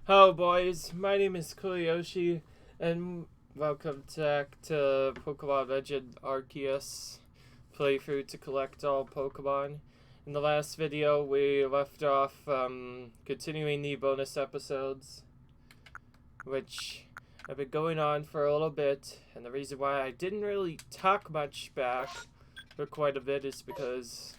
Hello boys, my name is Koyoshi, and welcome back to Pokémon Legends Arceus playthrough to collect all Pokemon. In the last video, we left off continuing the bonus episodes, which have been going on for a little bit, and the reason why I didn't really talk much back for quite a bit is because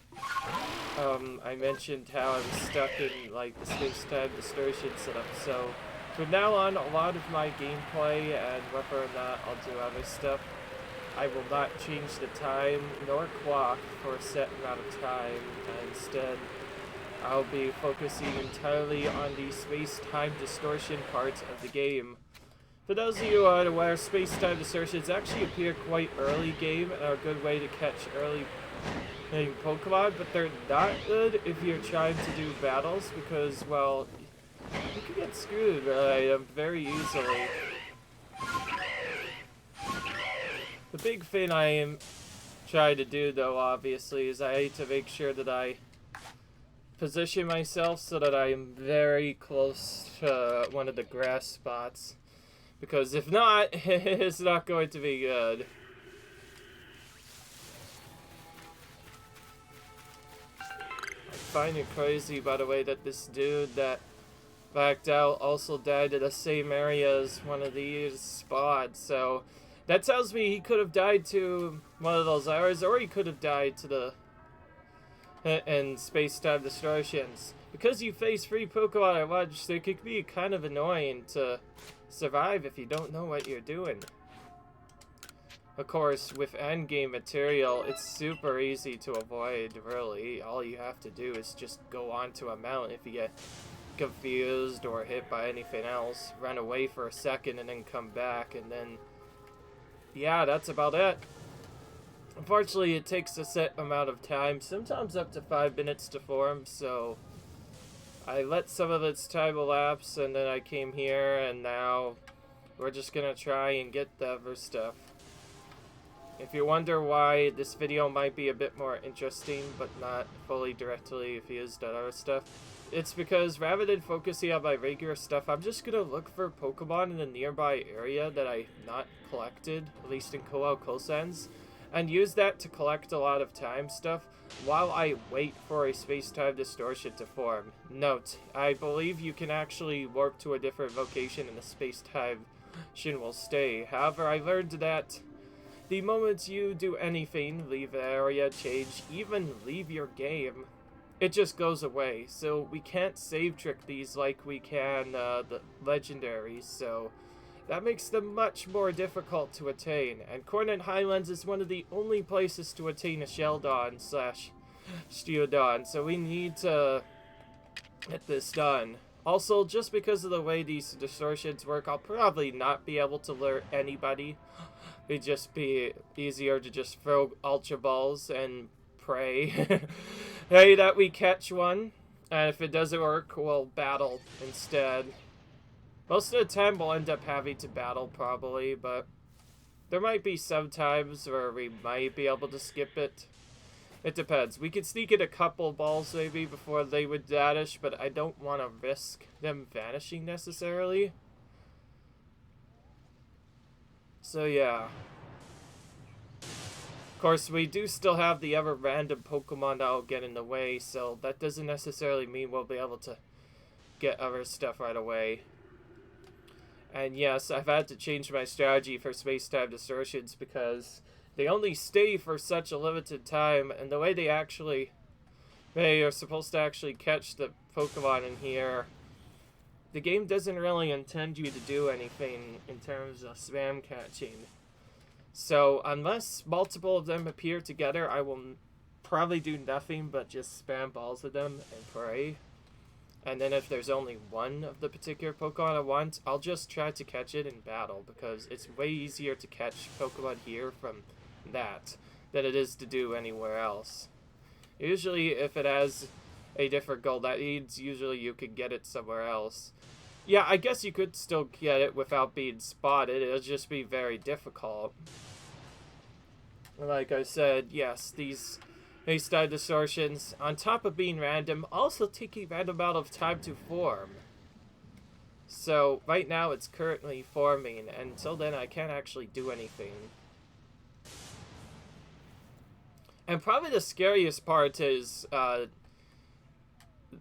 I mentioned how I was stuck in like the space-time distortion setup, so from now on a lot of my gameplay and whether or not I'll do other stuff, I will not change the time nor clock for a set amount of time, and instead I'll be focusing entirely on the space-time distortion parts of the game. For those of you who are aware, space-time distortions actually appear quite early game and are a good way to catch early Pokemon, but they're not good if you're trying to do battles because, well, you can get screwed very easily. The big thing I am trying to do, though, obviously, is I need to make sure that I position myself so that I am very close to one of the grass spots, because if not, it's not going to be good. I find it crazy, by the way, that this dude that backed out also died in the same area as one of these spots, so that tells me he could have died to one of those areas, or he could have died to the in space-time distortions. Because you face 3 Pokemon at once, it could be kind of annoying to survive if you don't know what you're doing. Of course, with endgame material, it's super easy to avoid, really. All you have to do is just go onto a mountain if you get confused or hit by anything else. Run away for a second and then come back, and then yeah, that's about it. Unfortunately, it takes a set amount of time, sometimes up to 5 minutes to form, so I let some of its time elapse, and then I came here, and now we're just gonna try and get the other stuff. If you wonder why this video might be a bit more interesting, but not fully directly fused on other stuff, it's because rather than focusing on my regular stuff, I'm just gonna look for Pokemon in the nearby area that I've not collected, at least in Kosen's, and use that to collect a lot of time stuff while I wait for a space-time distortion to form. Note, I believe you can actually warp to a different location and the space-time will stay. However, I learned that the moment you do anything, leave the area, change, even leave your game, it just goes away. So we can't save trick these like we can the legendaries, so that makes them much more difficult to attain. And Cornet Highlands is one of the only places to attain a Sheldon / Steodon, so we need to get this done. Also, just because of the way these distortions work, I'll probably not be able to lure anybody. It'd just be easier to just throw Ultra Balls and pray hey, that we catch one. And if it doesn't work, we'll battle instead. Most of the time we'll end up having to battle probably, but there might be some times where we might be able to skip it. It depends. We could sneak in a couple balls maybe before they would vanish, but I don't want to risk them vanishing necessarily. So yeah. Of course, we do still have the ever random Pokemon that will get in the way, so that doesn't necessarily mean we'll be able to get other stuff right away. And yes, I've had to change my strategy for space-time distortions because they only stay for such a limited time, and the way they are supposed to actually catch the Pokemon in here, the game doesn't really intend you to do anything in terms of spam catching. So unless multiple of them appear together, I will probably do nothing but just spam balls at them and pray. And then if there's only one of the particular Pokemon I want, I'll just try to catch it in battle, because it's way easier to catch Pokemon here from that than it is to do anywhere else. Usually if it has a different goal, that means usually you could get it somewhere else. Yeah, I guess you could still get it without being spotted, it'll just be very difficult. Like I said, yes, these space-time distortions, on top of being random, also take a random amount of time to form. So right now it's currently forming. Until then I can't actually do anything. And probably the scariest part is the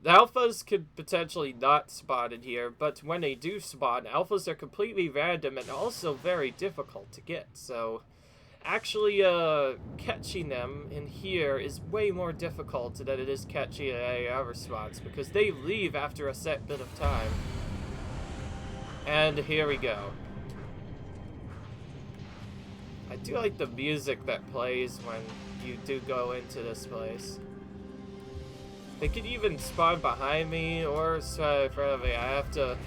alphas could potentially not spawn in here, but when they do spawn, alphas are completely random and also very difficult to get. So actually catching them in here is way more difficult than it is catching any other spots, because they leave after a set bit of time. And here we go. I do like the music that plays when you do go into this place. They could even spawn behind me or spawn in front of me. I have to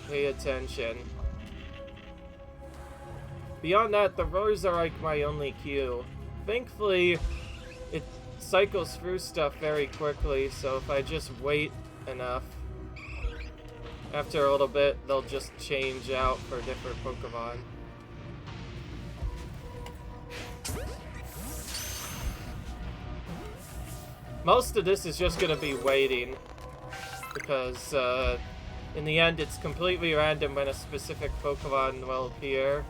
pay attention. Beyond that, the roars are like my only cue. Thankfully, it cycles through stuff very quickly, so if I just wait enough, after a little bit, they'll just change out for different Pokemon. Most of this is just going to be waiting, because in the end it's completely random when a specific Pokemon will appear,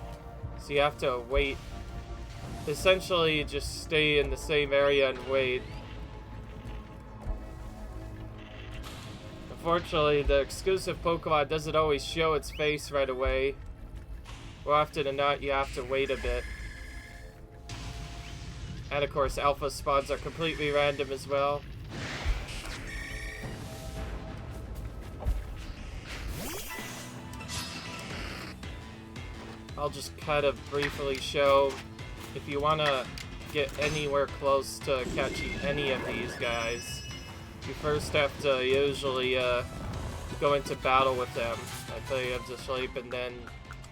so you have to wait. Essentially just stay in the same area and wait. Unfortunately, the exclusive Pokemon doesn't always show its face right away. More often than not, you have to wait a bit. And of course, alpha spawns are completely random as well. I'll just kind of briefly show, if you want to get anywhere close to catching any of these guys, you first have to usually go into battle with them. I put them to sleep and then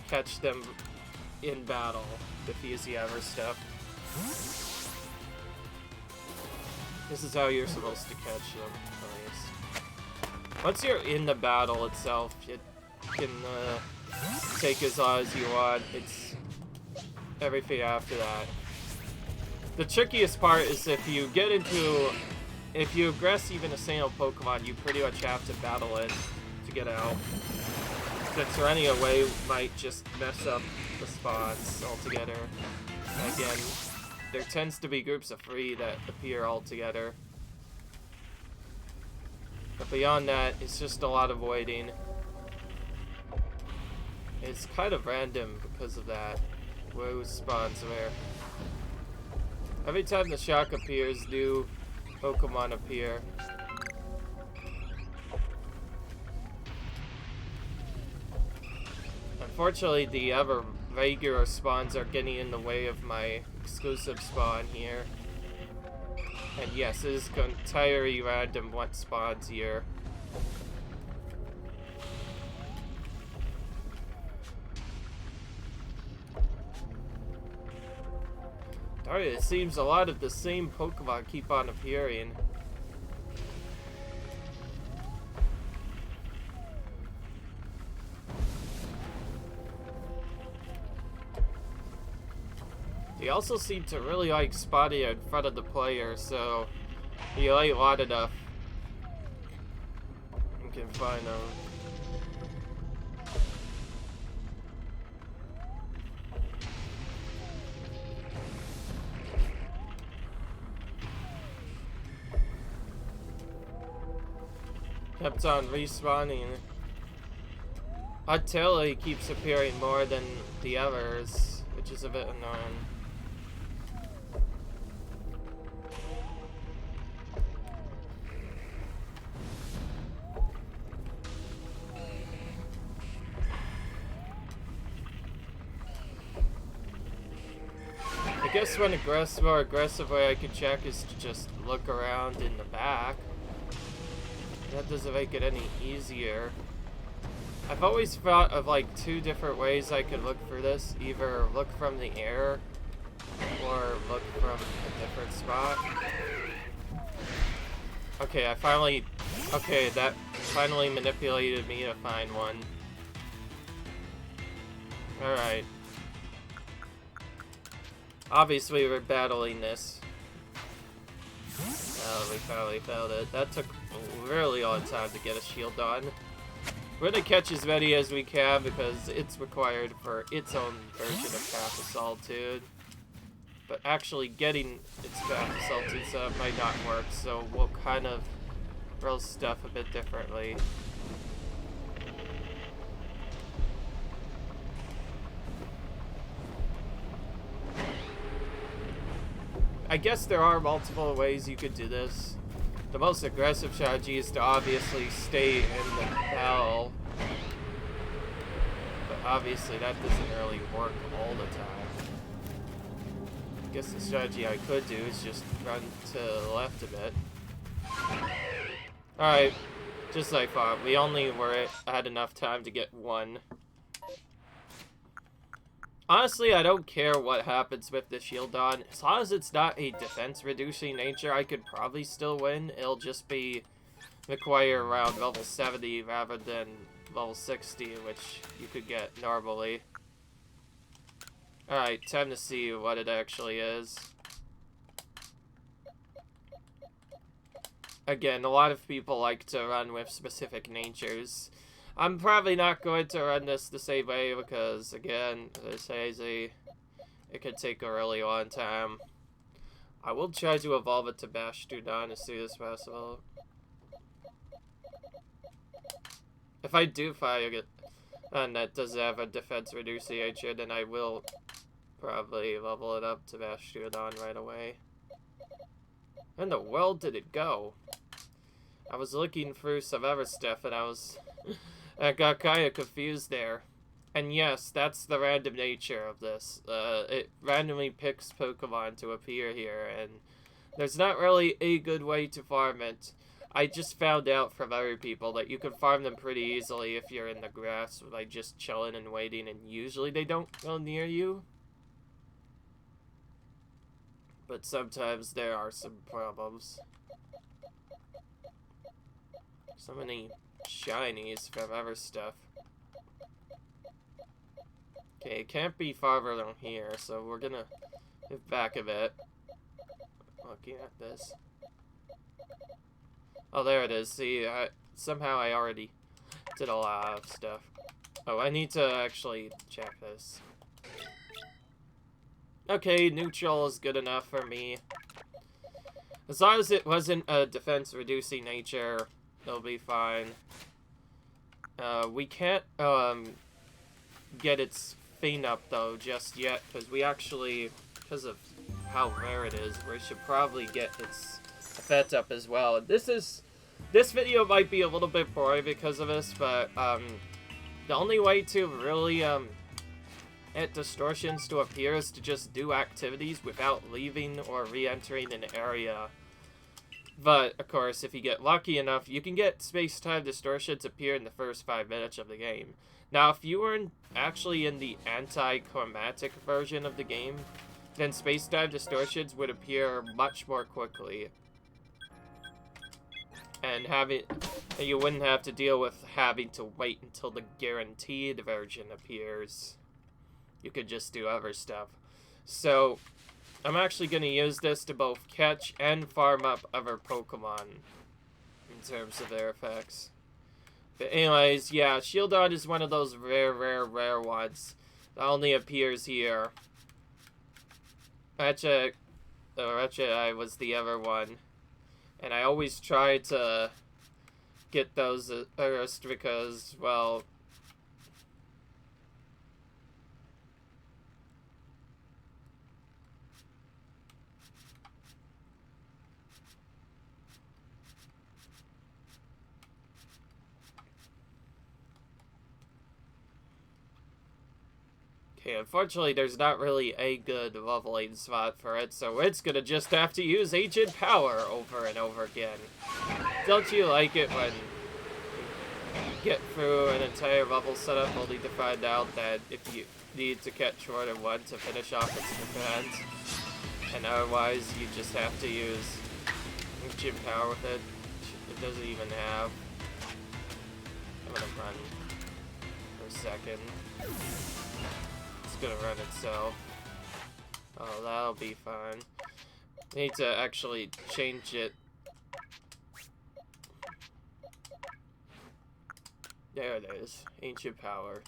catch them in battle with easy ever stuff. This is how you're supposed to catch them, at least. Once you're in the battle itself, you can take as long as you want. It's everything after that. The trickiest part is if you aggress even a single Pokemon, you pretty much have to battle it to get out. Because running away might just mess up the spawns altogether. Again, there tends to be groups of 3 that appear all together. But beyond that, it's just a lot of waiting. It's kind of random because of that. Who spawns where. Every time the shock appears, new Pokemon appear. Unfortunately, the other regular spawns are getting in the way of my exclusive spawn here. And yes, it is entirely random what spawns here. Darn it, it seems a lot of the same Pokemon keep on appearing. They also seem to really like spotting in front of the player, so you light loud enough, you can find them. Kept on respawning until he keeps appearing more than the others, which is a bit annoying. I guess one more aggressive way I could check is to just look around in the back. That doesn't make it any easier. I've always thought of like 2 different ways I could look for this. Either look from the air or look from a different spot. Okay, that finally manipulated me to find one. Alright. Obviously we're battling this. Oh, we finally found it. That took a really long time to get a shield on. We're gonna catch as many as we can because it's required for its own version of Path of Solitude. But actually getting its Path of Solitude set up might not work, so we'll kind of roll stuff a bit differently. I guess there are multiple ways you could do this. The most aggressive strategy is to obviously stay in the hell. But obviously that doesn't really work all the time. I guess the strategy I could do is just run to the left a bit. Alright, just like I thought. We only had enough time to get one. Honestly, I don't care what happens with the Shieldon. As long as it's not a defense-reducing nature, I could probably still win. It'll just be require around level 70 rather than level 60, which you could get normally. Alright, time to see what it actually is. Again, a lot of people like to run with specific natures. I'm probably not going to run this the same way because, again, this hazy, it could take a really long time. I will try to evolve it to Bastion as soon as possible. If I do find it, and that does have a defense reducing nature, then I will probably level it up to Bastion right away. Where in the world did it go? I was looking through some other stuff and I got kind of confused there. And yes, that's the random nature of this. It randomly picks Pokemon to appear here, and there's not really a good way to farm it. I just found out from other people that you can farm them pretty easily if you're in the grass by just chilling and waiting, and usually they don't go near you. But sometimes there are some problems. So many shinies from other stuff. Okay, it can't be farther than here, so we're gonna move back a bit. Looking at this. Oh, there it is. See, somehow I already did a lot of stuff. Oh, I need to actually check this. Okay, neutral is good enough for me. As long as it wasn't a defense-reducing nature, it'll be fine. We can't get its thing up though just yet because we actually, because of how rare it is, we should probably get its effect up as well. This video might be a little bit boring because of this, but the only way to really get distortions to appear is to just do activities without leaving or re-entering an area. But, of course, if you get lucky enough, you can get space-time distortions appear in the first 5 minutes of the game. Now, if you were actually in the anti-chromatic version of the game, then space-time distortions would appear much more quickly. And you wouldn't have to deal with having to wait until the guaranteed version appears. You could just do other stuff. So, I'm actually going to use this to both catch and farm up other Pokemon in terms of their effects. But anyways, yeah, Shieldon is one of those rare ones that only appears here. Ratchet was the other one. And I always try to get those first because, well, okay, unfortunately, there's not really a good leveling spot for it, so it's gonna just have to use Ancient Power over and over again. Don't you like it when you get through an entire level setup only to find out that if you need to catch more than one to finish off its defense, and otherwise you just have to use Ancient Power with it, which it doesn't even have. I'm gonna run for a second. It's gonna run itself. Oh, that'll be fine. Need to actually change it. There it is. Ancient Power.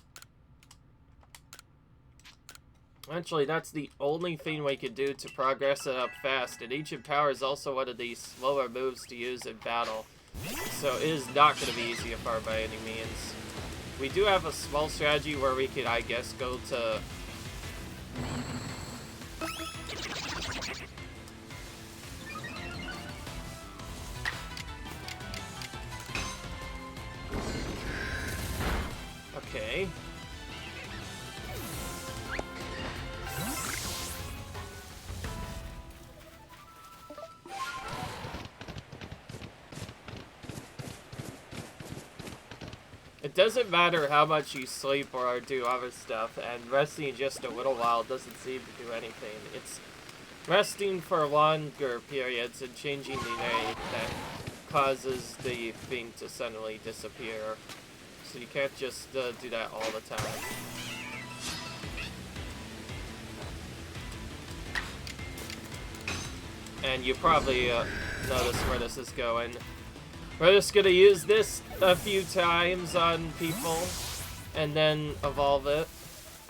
Actually, that's the only thing we can do to progress it up fast, and Ancient Power is also one of the slower moves to use in battle, so it is not going to be easy to farm by any means. We do have a small strategy where we could, I guess, go to... Okay. It doesn't matter how much you sleep or do other stuff, and resting just a little while doesn't seem to do anything. It's resting for longer periods and changing the name that causes the thing to suddenly disappear. So you can't just do that all the time. And you probably notice where this is going. We're just gonna use this a few times on people and then evolve it.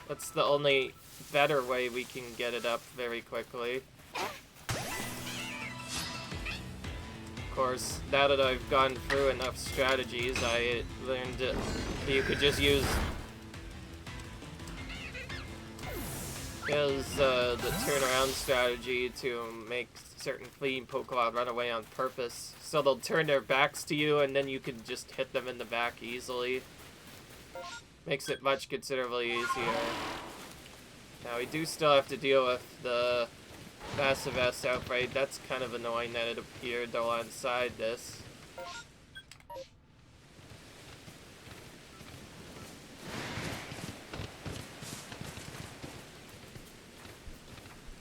That's the only better way we can get it up very quickly. Of course, now that I've gone through enough strategies, I learned that you could just use the turnaround strategy to make certain fleeing Pokemon run away on purpose. So they'll turn their backs to you and then you can just hit them in the back easily. Makes it much considerably easier. Now we do still have to deal with the Massive S outbreak. That's kind of annoying that it appeared alongside this.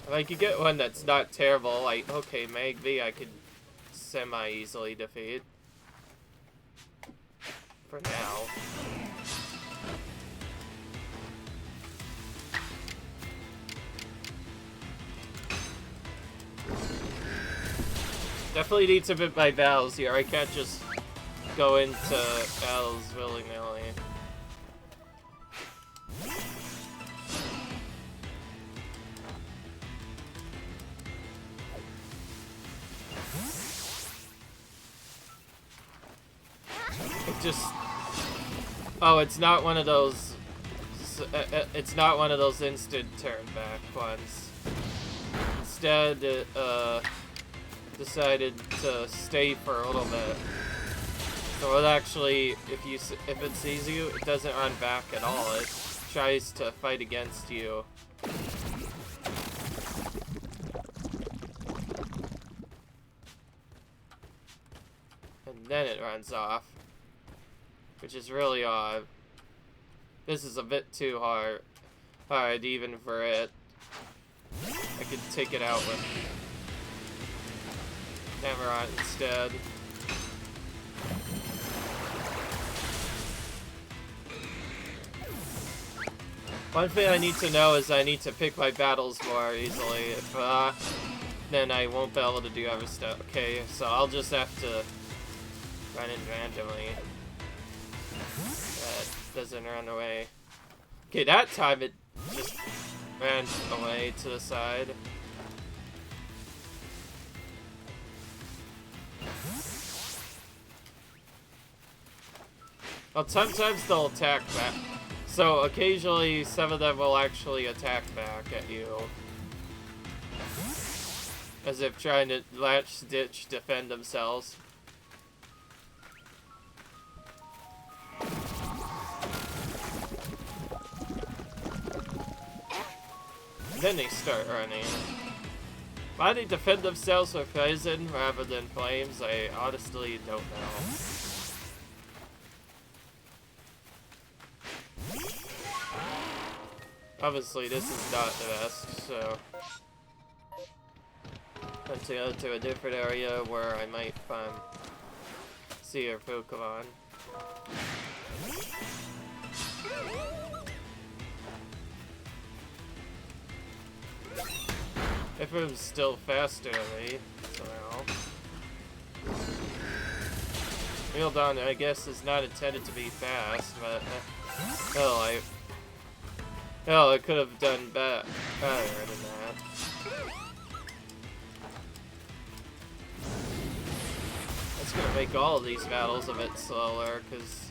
If I could get one that's not terrible, like, okay, Magby I could semi-easily defeat. For now. Definitely need to bit my battles here. I can't just go into battles willy-nilly. Just, oh, it's not one of those. It's not one of those instant turn back ones. Instead, it decided to stay for a little bit. So it actually, if it sees you, it doesn't run back at all. It tries to fight against you. And then it runs off. Which is really odd. This is a bit too hard even for it. I could take it out with Cameron instead. One thing I need to know is I need to pick my battles more easily. If not, then I won't be able to do other stuff. Okay, so I'll just have to run in randomly. That doesn't run away. Okay, that time it just ran away to the side. Well, sometimes they'll attack back. So occasionally some of them will actually attack back at you. As if trying to latch stitch defend themselves. Then they start running. Why they defend themselves with poison rather than flames, I honestly don't know. Obviously this is not the best, so let's go to a different area where I might see our Pokemon. If it was still faster than me, so Real Dawn, I guess, is not intended to be fast, but hell, I could have done better than that. That's gonna make all of these battles a bit slower, because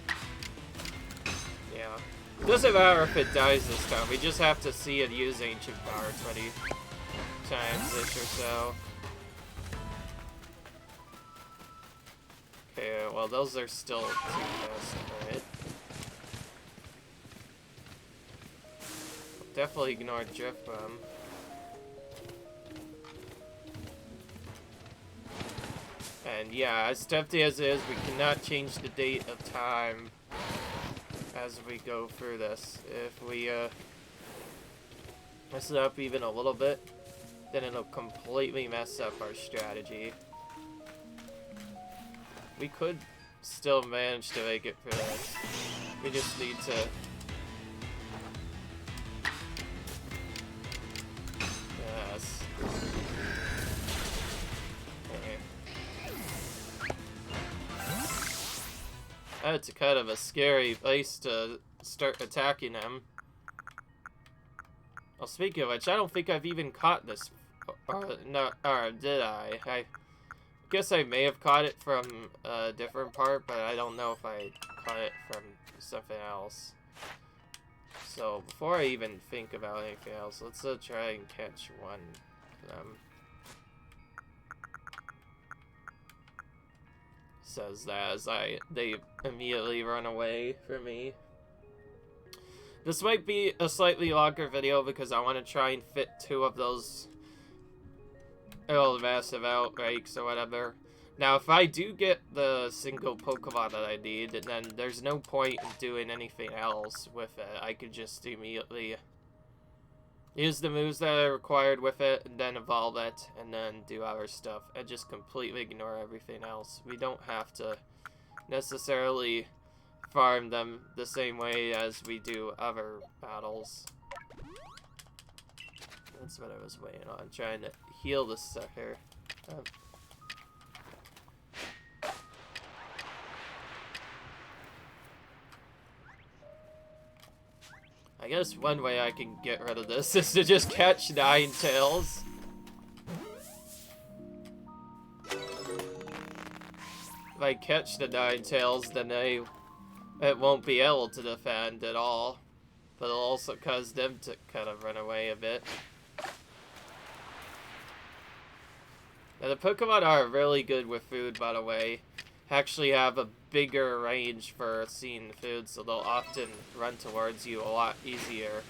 yeah, it doesn't matter if it dies this time. We just have to see it use Ancient Power 20 times-ish or so. Okay, well, those are still too fast, right? Definitely ignore Drift Bomb. And yeah, as tempting as it is, we cannot change the date of time as we go through this. If we mess it up even a little bit, then it'll completely mess up our strategy. We could still manage to make it through this. We just need to... Yes. Okay. That's kind of a scary place to start attacking them. Well, speaking of which, I don't think I've even caught this. No, or did I? I guess I may have caught it from a different part, but I don't know if I caught it from something else. So, before I even think about anything else, let's try and catch one of them. Says that as they immediately run away from me. This might be a slightly longer video because I want to try and fit 2 of those massive outbreaks or whatever. Now, if I do get the single Pokemon that I need, then there's no point in doing anything else with it. I could just immediately use the moves that are required with it, and then evolve it, and then do other stuff, and just completely ignore everything else. We don't have to necessarily farm them the same way as we do other battles. That's what I was waiting on, trying to heal this sucker. I guess one way I can get rid of this is to just catch Ninetales. If I catch the Ninetales, then it won't be able to defend at all. But it'll also cause them to kind of run away a bit. Now, the Pokemon are really good with food, by the way. Actually have a bigger range for seeing food, so they'll often run towards you a lot easier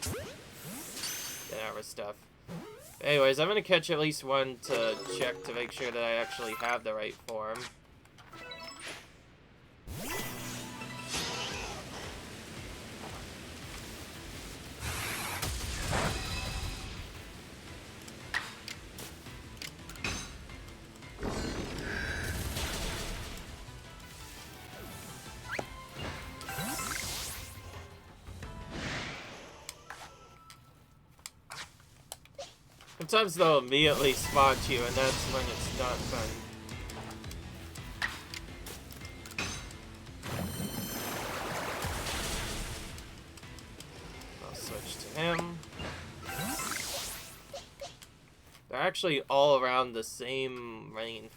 than our stuff. Anyways, I'm going to catch at least one to check to make sure that I actually have the right form. Sometimes they'll immediately spot you, and that's when it's not fun. I'll switch to him. They're actually all around the same range.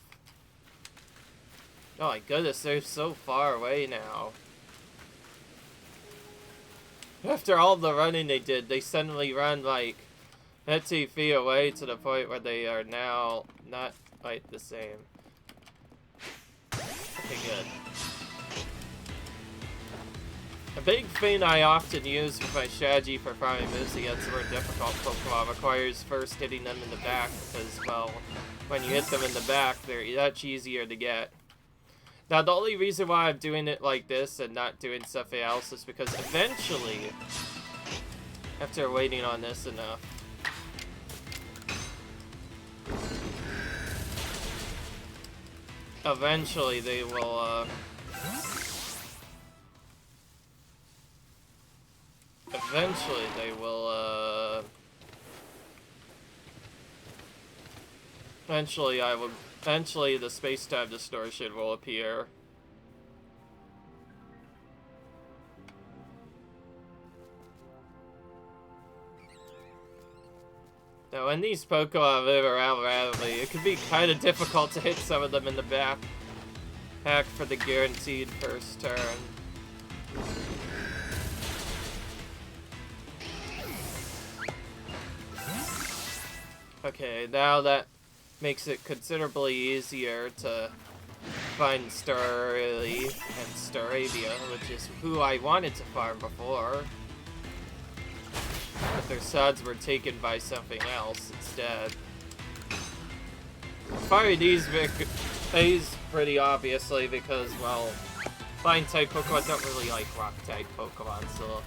Oh my goodness, they're so far away now. After all the running they did, they suddenly run like 50 feet away to the point where they are now not quite the same. Okay, good. A big thing I often use with my strategy for farming moves against more difficult Pokemon requires first hitting them in the back, because, well, when you hit them in the back, they're much easier to get. Now, the only reason why I'm doing it like this and not doing something else is because eventually, after waiting on this enough, eventually they will, eventually the space-time distortion will appear. Now, when these Pokemon move around randomly, it can be kind of difficult to hit some of them in the back. Hack for the guaranteed first turn. Okay, now that makes it considerably easier to find Starly and Staravia, which is who I wanted to farm before. But their sods were taken by something else instead. Farming these pretty obviously because, well, Flying-type Pokemon don't really like Rock-type Pokemon, so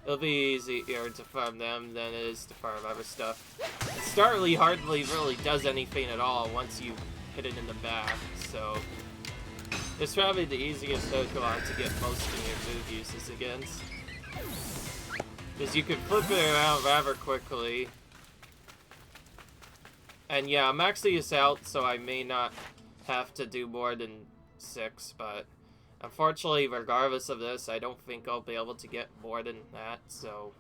it'll be easier to farm them than it is to farm other stuff. And Starly hardly really does anything at all once you hit it in the back, so it's probably the easiest Pokemon to get most of your move uses against. Because you can flip it around rather quickly. And yeah, I'm maxing this out, so I may not have to do more than 6, but unfortunately, regardless of this, I don't think I'll be able to get more than that, so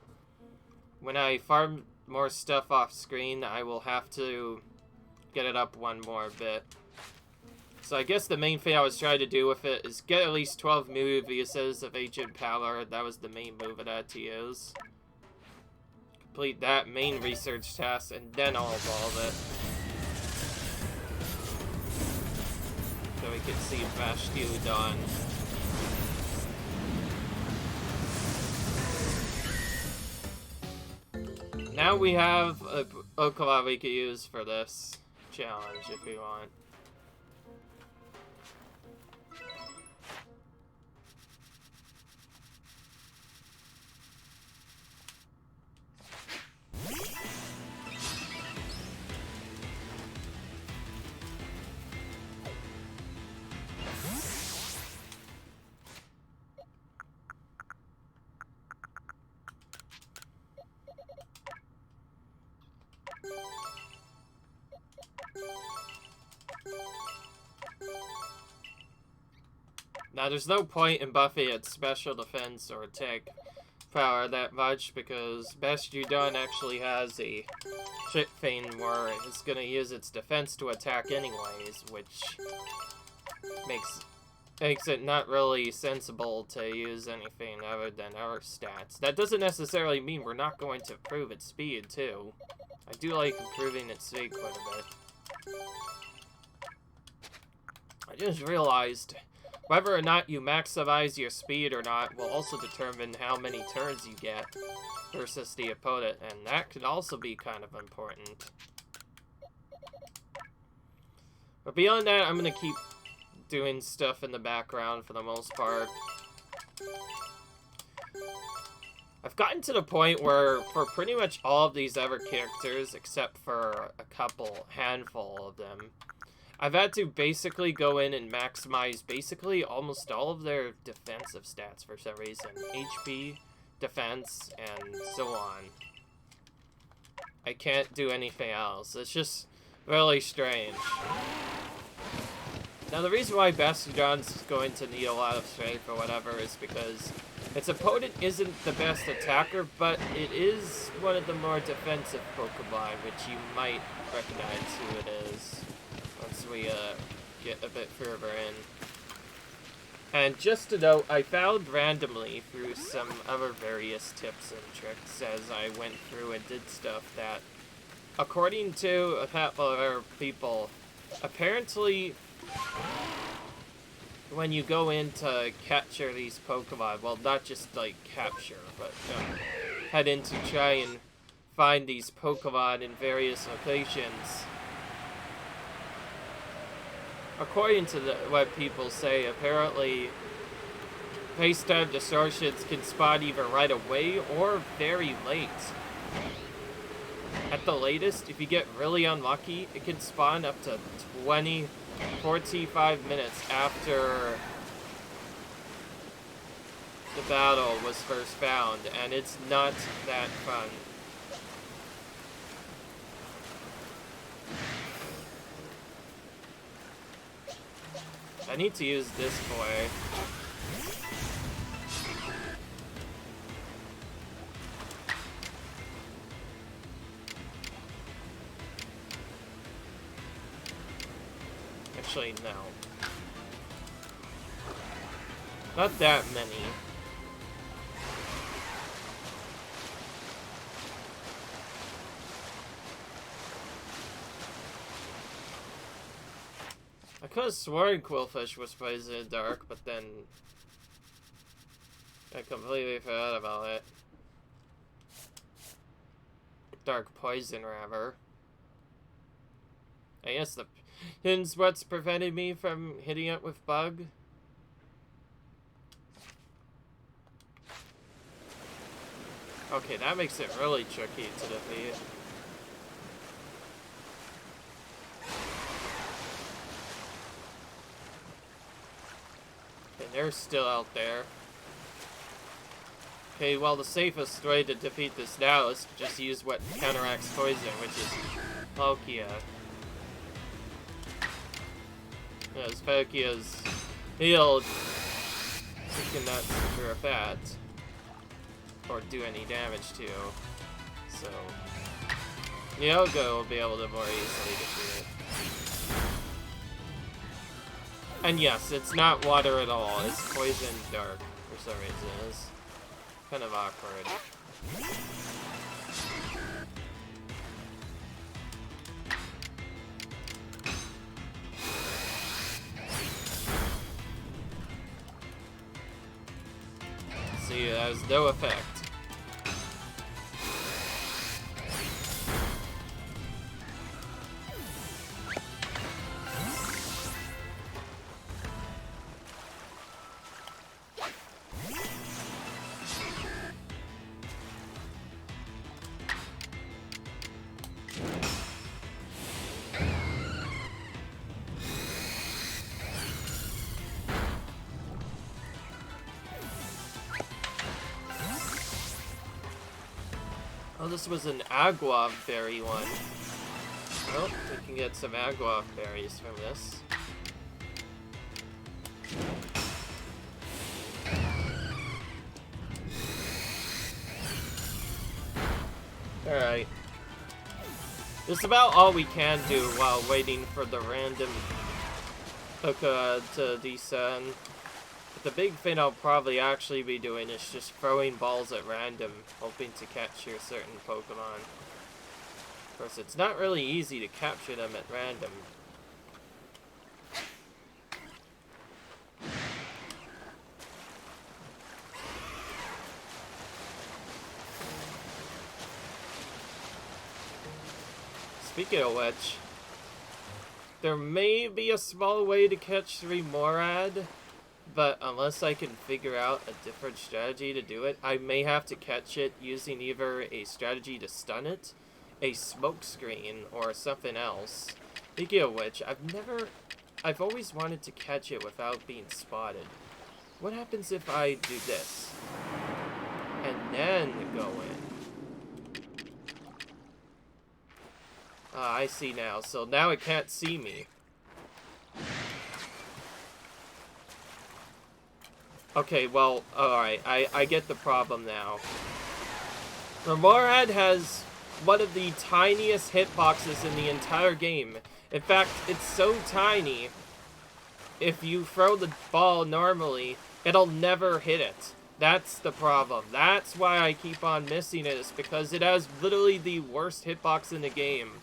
when I farm more stuff off screen, I will have to get it up one more bit. So I guess the main thing I was trying to do with it is get at least 12 move uses of Ancient Power. That was the main move it had to use. Complete that main research task, and then I'll evolve it. So we can see Vashtiu done. Now we have a Pokemon we can use for this challenge if we want. Now, there's no point in buffing its special defense or attack power that much because Bastiodon actually has a shit thing where it's gonna use its defense to attack anyways, which makes it not really sensible to use anything other than our stats. That doesn't necessarily mean we're not going to improve its speed, too. I do like improving its speed quite a bit. I just realized whether or not you maximize your speed or not will also determine how many turns you get versus the opponent, and that can also be kind of important. But beyond that, I'm going to keep doing stuff in the background for the most part. I've gotten to the point where for pretty much all of these other characters, except for a handful of them, I've had to basically go in and maximize basically almost all of their defensive stats for some reason. HP, defense, and so on. I can't do anything else. It's just really strange. Now, the reason why Bastiodon's going to need a lot of strength or whatever is because its opponent isn't the best attacker, but it is one of the more defensive Pokemon, which you might recognize who it is once we get a bit further in. And just to note, I found randomly through some other various tips and tricks as I went through and did stuff that, according to a couple of other people, apparently when you go in to capture these Pokemon, well, not just like capture, but head in to try and find these Pokemon in various locations. According to what people say, apparently FaceTime distortions can spawn either right away or very late. At the latest, if you get really unlucky, it can spawn up to 45 minutes after the battle was first found, and it's not that fun. I need to use this boy. Actually, no. Not that many. I could have sworn Quillfish was poison dark, but then I completely forgot about it. Dark poison, rather. I guess the pin's what's prevented me from hitting it with bug. Okay, that makes it really tricky to defeat. Okay, they're still out there. Okay, well, the safest way to defeat this now is to just use what counteracts poison, which is Palkia. Because Palkia's healed, it cannot super fat or do any damage to. So, Yoga will be able to more easily defeat it. And yes, it's not water at all, it's poison dark for some reason. It's kind of awkward. See, it has no effect. Oh, this was an Agua berry one. Well, we can get some Agua berries from this. Alright. This is about all we can do while waiting for the random Puka to descend. But the big thing I'll probably actually be doing is just throwing balls at random, hoping to capture certain Pokemon. Of course, it's not really easy to capture them at random. Speaking of which, there may be a small way to catch 3 Morad, but unless I can figure out a different strategy to do it, I may have to catch it using either a strategy to stun it, a smoke screen, or something else. Speaking of which, I've always wanted to catch it without being spotted. What happens if I do this? And then go in? Ah, I see now. So now it can't see me. Okay, well, alright, I get the problem now. Morad has one of the tiniest hitboxes in the entire game. In fact, it's so tiny, if you throw the ball normally, it'll never hit it. That's the problem. That's why I keep on missing it, is because it has literally the worst hitbox in the game.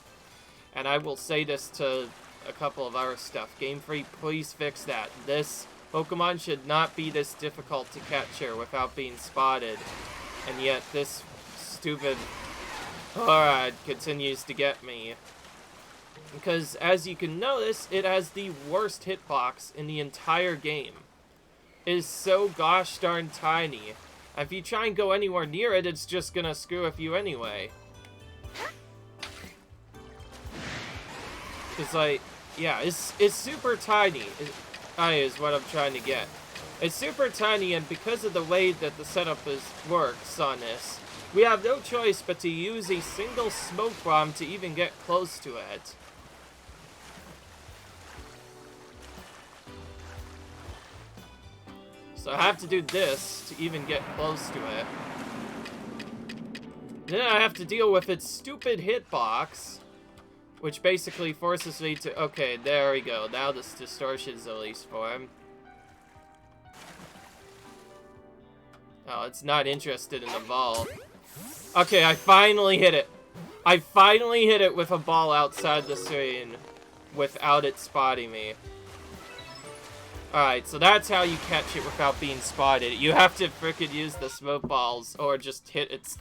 And I will say this to a couple of our stuff. Game Freak, please fix that. This Pokemon should not be this difficult to capture without being spotted. And yet this stupid Morad continues to get me. Because as you can notice, it has the worst hitbox in the entire game. It is so gosh darn tiny. If you try and go anywhere near it, it's just gonna screw with you anyway. It's like, yeah, it's super tiny. Is what I'm trying to get. It's super tiny, and because of the way that the setup works on this, we have no choice but to use a single smoke bomb to even get close to it. So I have to do this to even get close to it. Then I have to deal with its stupid hitbox, which basically forces me to... Okay, there we go. Now this Distortion's at least form. Oh, it's not interested in the ball. Okay, I finally hit it. I finally hit it with a ball outside the screen without it spotting me. Alright, so that's how you catch it without being spotted. You have to frickin' use the smoke balls or just hit its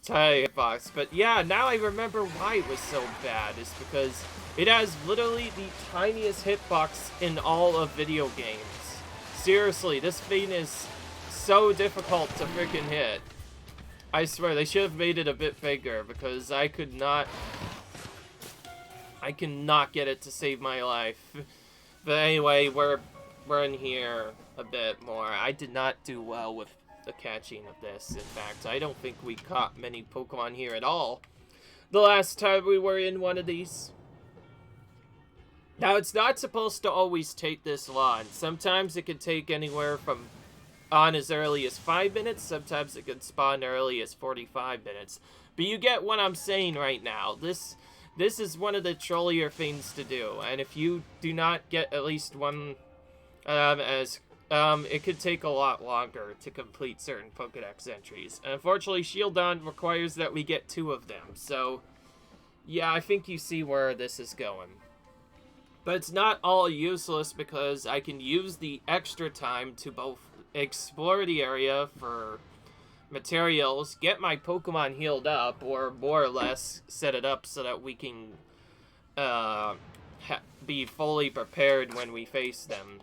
tiny box. But yeah, now I remember why it was so bad. It's because it has literally the tiniest hitbox in all of video games. Seriously, this thing is so difficult to freaking hit. I swear, they should have made it a bit bigger because I cannot get it to save my life. But anyway, we're in here a bit more. I did not do well with the catching of this. In fact, I don't think we caught many Pokemon here at all the last time we were in one of these. Now, it's not supposed to always take this long. Sometimes it can take anywhere from on as early as 5 minutes. Sometimes it can spawn early as 45 minutes. But you get what I'm saying right now. This is one of the trollier things to do. And if you do not get at least one, it could take a lot longer to complete certain Pokédex entries. And unfortunately, Shieldon requires that we get 2 of them. So, yeah, I think you see where this is going. But it's not all useless because I can use the extra time to both explore the area for materials, get my Pokemon healed up, or more or less set it up so that we can be fully prepared when we face them.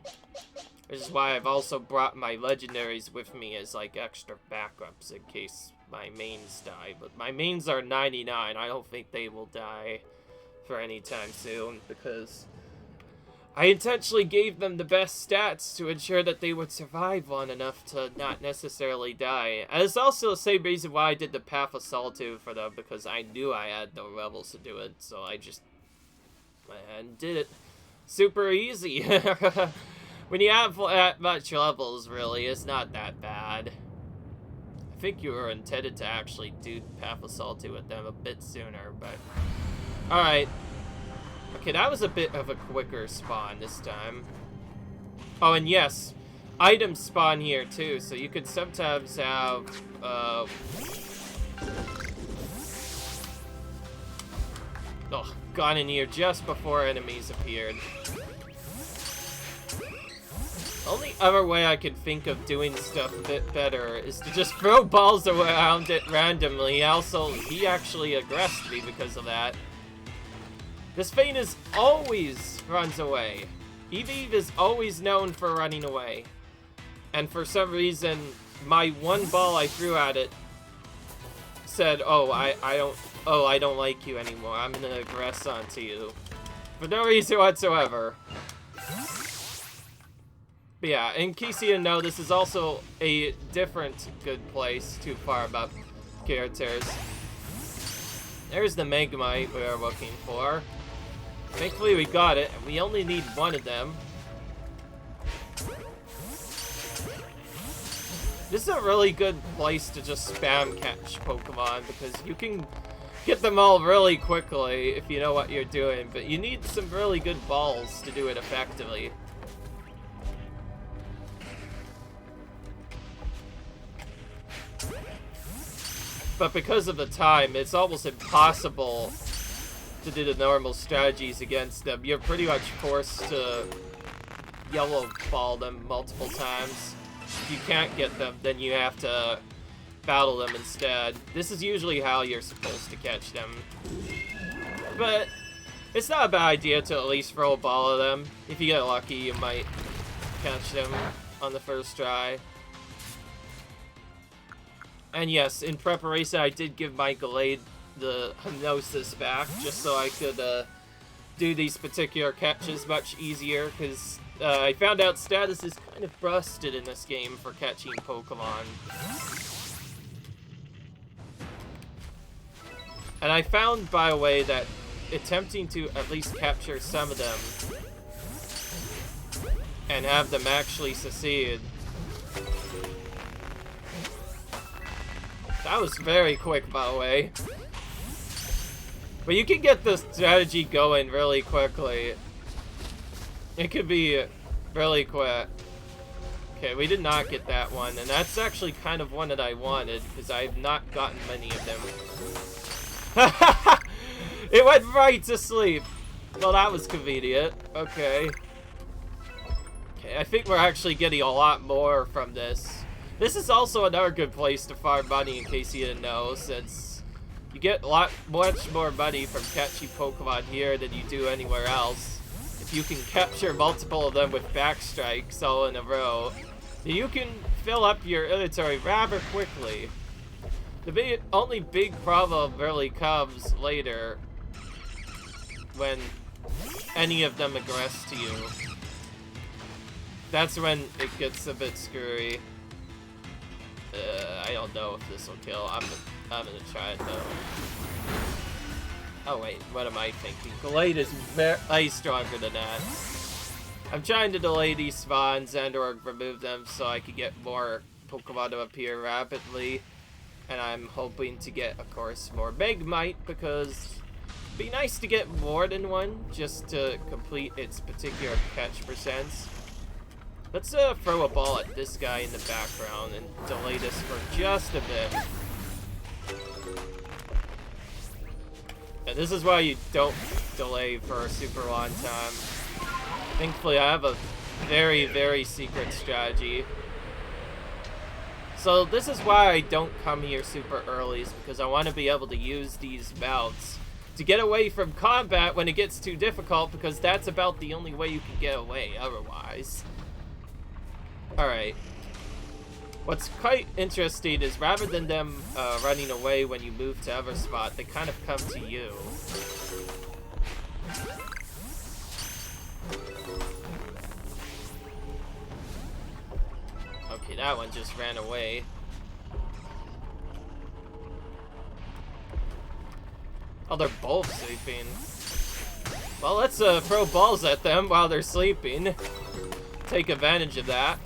Which is why I've also brought my legendaries with me as like extra backups in case my mains die. But my mains are 99. I don't think they will die for any time soon because I intentionally gave them the best stats to ensure that they would survive long enough to not necessarily die. And it's also the same reason why I did the Path of Solitude for them, because I knew I had no levels to do it, so I just went ahead and did it. Super easy. When you have that much levels, really, it's not that bad. I think you were intended to actually do Path of Solitude with them a bit sooner, but... Alright. Okay, that was a bit of a quicker spawn this time. Oh, and yes, items spawn here too, so you could sometimes have, gone in here just before enemies appeared. The only other way I could think of doing stuff a bit better is to just throw balls around it randomly. Also, he actually aggressed me because of that. This thing always runs away. Eevee is always known for running away. And for some reason, my one ball I threw at it said, I don't like you anymore. I'm gonna aggress onto you. For no reason whatsoever. But yeah, in case you didn't know, this is also a different good place to farm up characters. There's the Magnemite we are looking for. Thankfully we got it, and we only need one of them. This is a really good place to just spam catch Pokemon, because you can get them all really quickly if you know what you're doing, but you need some really good balls to do it effectively. But because of the time, it's almost impossible to do the normal strategies against them. You're pretty much forced to yellow ball them multiple times. If you can't get them, then you have to battle them instead. This is usually how you're supposed to catch them. But it's not a bad idea to at least throw a ball at them. If you get lucky, you might catch them on the first try. And yes, in preparation, I did give my Gallade the Hypnosis back, just so I could do these particular catches much easier, because I found out status is kind of busted in this game for catching Pokemon. And I found, by the way, that attempting to at least capture some of them and have them actually succeed. That was very quick, by the way. But you can get the strategy going really quickly. It could be really quick. Okay, we did not get that one, and that's actually kind of one that I wanted, because I have not gotten many of them. It went right to sleep. Well, that was convenient. Okay. Okay, I think we're actually getting a lot more from this. This is also another good place to farm money, in case you didn't know, since you get much more money from catching Pokemon here than you do anywhere else. If you can capture multiple of them with backstrikes all in a row, you can fill up your inventory rather quickly. The only big problem really comes later when any of them aggress to you. That's when it gets a bit screwy. I don't know if this will kill. I'm gonna try it though. Oh wait, what am I thinking? Glade is way stronger than that. I'm trying to delay these spawns and or remove them so I can get more Pokemon to appear rapidly. And I'm hoping to get, of course, more Magnemite, because it'd be nice to get more than one just to complete its particular catch percents. Let's throw a ball at this guy in the background and delay this for just a bit. And this is why you don't delay for a super long time. Thankfully, I have a very, very secret strategy. So this is why I don't come here super early, is because I want to be able to use these mounts to get away from combat when it gets too difficult, because that's about the only way you can get away otherwise. Alright. What's quite interesting is rather than them running away when you move to other spot, they kind of come to you. Okay, that one just ran away. Oh, they're both sleeping. Well, let's throw balls at them while they're sleeping. Take advantage of that.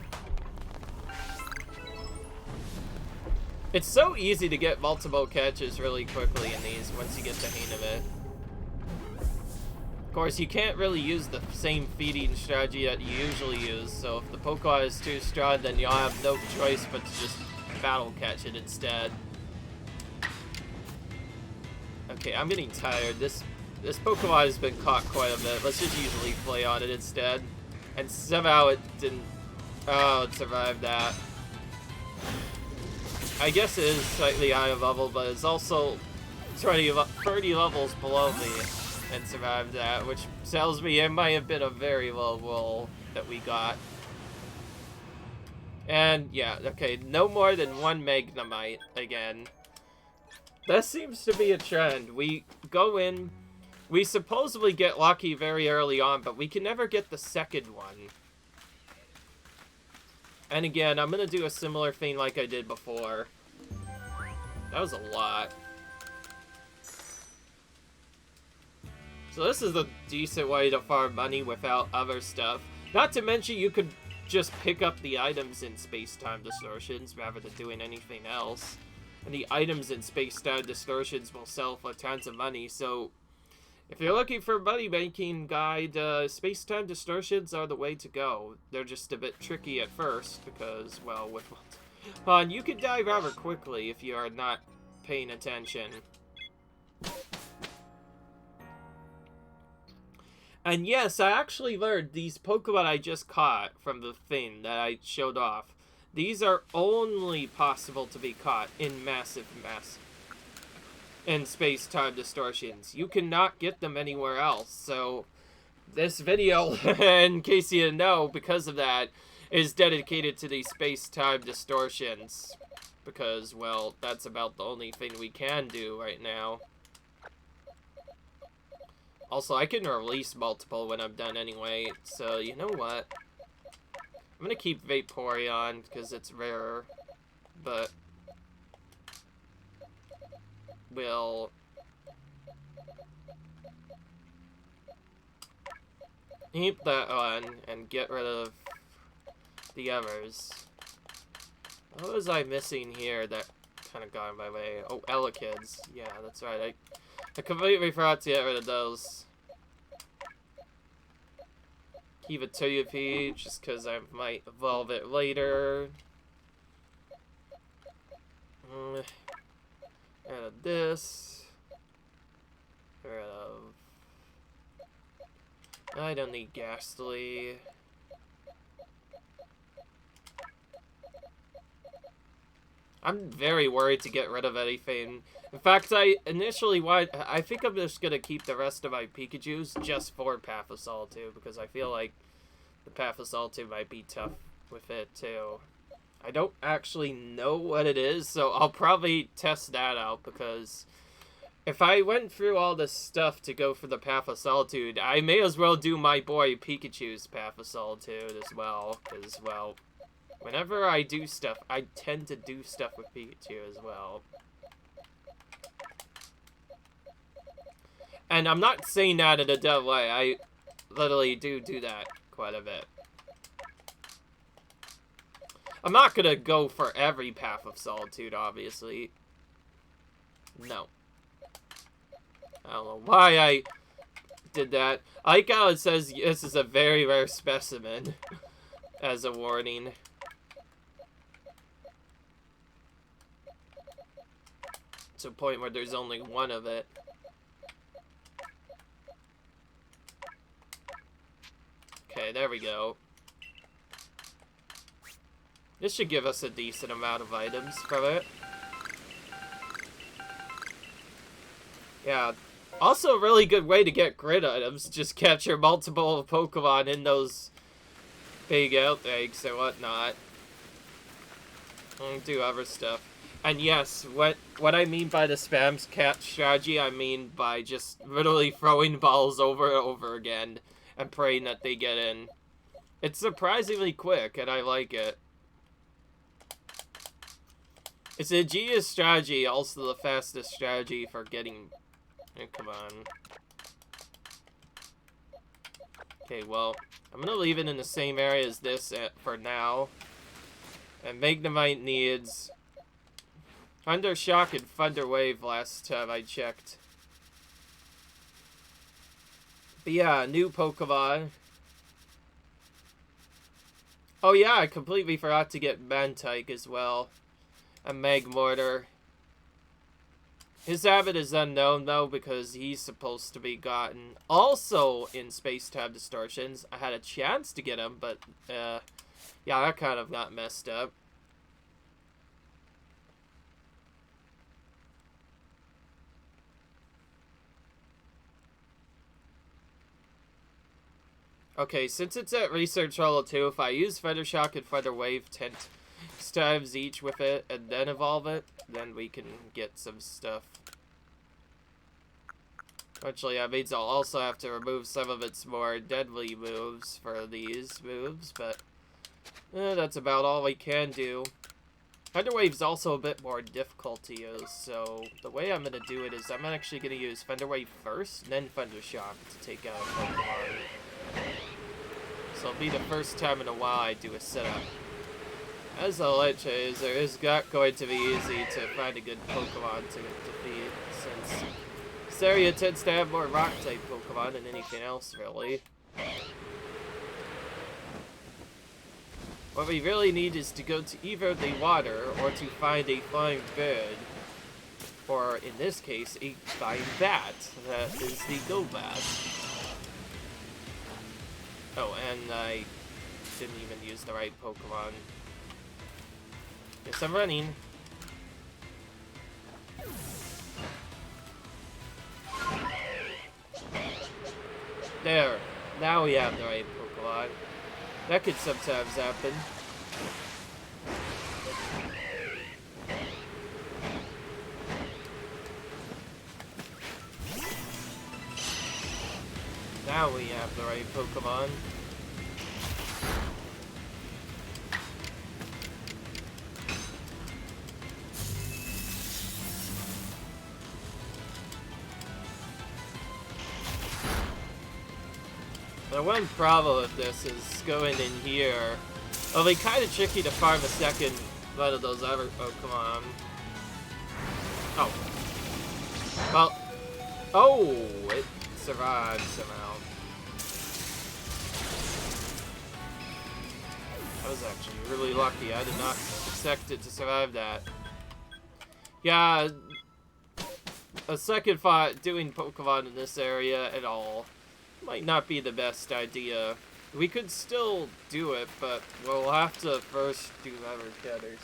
It's so easy to get multiple catches really quickly in these once you get the hang of it. Of course, you can't really use the same feeding strategy that you usually use, so if the Pokemon is too strong, then you'll have no choice but to just battle catch it instead. Okay, I'm getting tired. This Pokemon has been caught quite a bit. Let's just use Leaf Play on it instead. And somehow it didn't... Oh, it survived that. I guess it is slightly high of level, but it's also 30 levels below me and survived that, which tells me it might have been a very low roll that we got. And yeah, okay, no more than one Magnemite again. That seems to be a trend. We go in, we supposedly get lucky very early on, but we can never get the second one. And again, I'm gonna do a similar thing like I did before. That was a lot. So this is a decent way to farm money without other stuff. Not to mention you could just pick up the items in Space-Time Distortions rather than doing anything else. And the items in Space-Time Distortions will sell for tons of money, so if you're looking for a money-making guide, Space-Time Distortions are the way to go. They're just a bit tricky at first, because, well, with you can die rather quickly if you are not paying attention. And yes, I actually learned these Pokemon I just caught from the thing that I showed off. These are only possible to be caught in in Space-Time Distortions. You cannot get them anywhere else, so this video, in case you didn't know, because of that, is dedicated to these Space-Time Distortions. Because, well, that's about the only thing we can do right now. Also, I can release multiple when I'm done anyway, so you know what? I'm gonna keep Vaporeon, because it's rarer, but we'll keep that on and get rid of the others. What was I missing here that kind of got in my way. Oh, Elekid's. Yeah, that's right. I completely forgot to get rid of those. Keep it to you, just because I might evolve it later. Rid of this. Rid of... I don't need Ghastly. I'm very worried to get rid of anything. In fact, I think I'm just gonna keep the rest of my Pikachus just for Path of Solitude, because I feel like the Path of Solitude might be tough with it too. I don't actually know what it is, so I'll probably test that out, because if I went through all this stuff to go for the Path of Solitude, I may as well do my boy Pikachu's Path of Solitude as well, because, well, whenever I do stuff, I tend to do stuff with Pikachu as well. And I'm not saying that in a dumb way, I literally do that quite a bit. I'm not gonna go for every Path of Solitude, obviously. No. I don't know why I did that. I like how it says this is a very rare specimen as a warning. To a point where there's only one of it. Okay, there we go. This should give us a decent amount of items from it. Yeah. Also a really good way to get grid items. Just capture multiple Pokemon in those big outtakes and whatnot. And do other stuff. And yes, what I mean by the spam cat strategy, I mean by just literally throwing balls over and over again and praying that they get in. It's surprisingly quick, and I like it. It's a genius strategy, also the fastest strategy for getting... Oh, come on. Okay, well, I'm gonna leave it in the same area as this for now. And Magnemite needs... Thunder Shock and Thunder Wave last time I checked. But yeah, new Pokemon. Oh yeah, I completely forgot to get Mantike as well. And Magmortar. His habit is unknown though, because he's supposed to be gotten also in Space-Time Distortions. I had a chance to get him, but yeah, that kind of got messed up. Okay, since it's at Research Level 2, if I use Feather Shock and Feather Wave 10 times each with it and then evolve it, then we can get some stuff. Actually, that means I'll also have to remove some of its more deadly moves for these moves, but that's about all we can do. Thunder Wave's also a bit more difficult to use, so the way I'm going to do it is I'm actually going to use Thunder Wave first, then Thunder Shock to take out Pokemon. So it'll be the first time in a while I do a setup. As I'll let you, it's not going to be easy to find a good Pokemon to defeat, since this area tends to have more Rock-type Pokemon than anything else, really. What we really need is to go to either the water, or to find a flying bird. Or, in this case, a flying bat. That is the Golbat. Oh, and I didn't even use the right Pokemon. Yes, I'm running. There. Now we have the right Pokemon. That could sometimes happen. Now we have the right Pokemon. The one problem with this is going in here. It'll be kind of tricky to farm a second one of those other Pokemon. Oh, it survived somehow. I was actually really lucky. I did not expect it to survive that. Yeah, a second thought, doing Pokemon in this area at all might not be the best idea. We could still do it, but we'll have to first do other gathers.